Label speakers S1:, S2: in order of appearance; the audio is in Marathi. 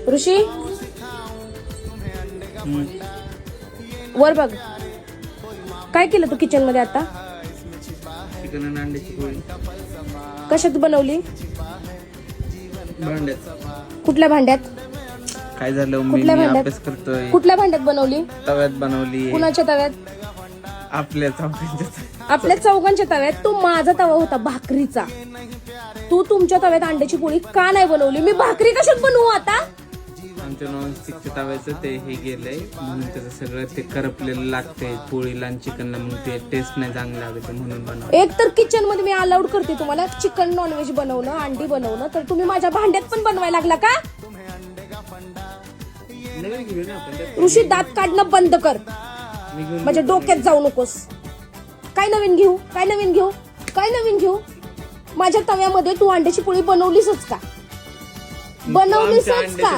S1: ऋषी वर बघ, काय केलं तू किचन मध्ये आता?
S2: चिकन आणि अंड्याची पोळी
S1: कशात बनवली?
S2: भांड्यात.
S1: कुठल्या भांड्यात?
S2: काय झालं, मी
S1: कुठल्या भांड्यात?
S2: अभ्यास करतोय.
S1: कुठल्या भांड्यात बनवली?
S2: तव्यात बनवली.
S1: कुणाच्या तव्यात?
S2: आपल्या चौघांच्या.
S1: आपल्या चौघांच्या तव्यात. तो माझा तवा होता भाकरीचा. तू तुमच्या तव्यात अंड्याची पोळी का नाही बनवली? मी भाकरी कशात बनवू आता?
S2: आमच्या नॉनस्टिकच्या तव्याचं ते हे गेलंय म्हणून त्याचं सगळं ते करपलेलं लागतंय पोळीला आणि चिकनला, मग ते टेस्ट नाही चांगली लागत म्हणून बनव.
S1: एक तर किचन मध्ये मी अलाउड करते तुम्हाला चिकन नॉनव्हेज बनवणं, अंडी बनवणं, तर तुम्ही माझ्या भांड्यात पण बनवायला लागला का?
S2: नवीन घेऊ ना आपण त्यात.
S1: ऋषी दात काढणं बंद कर,
S2: मी घेऊन
S1: माझ्या डोक्यात जाऊ नकोस. काय नवीन घेऊ? काय नवीन घेऊ? काय नवीन घेऊ? माझ्या तव्यामध्ये तू अंड्याची पोळी बनवलीसच का? बनवलीसच का?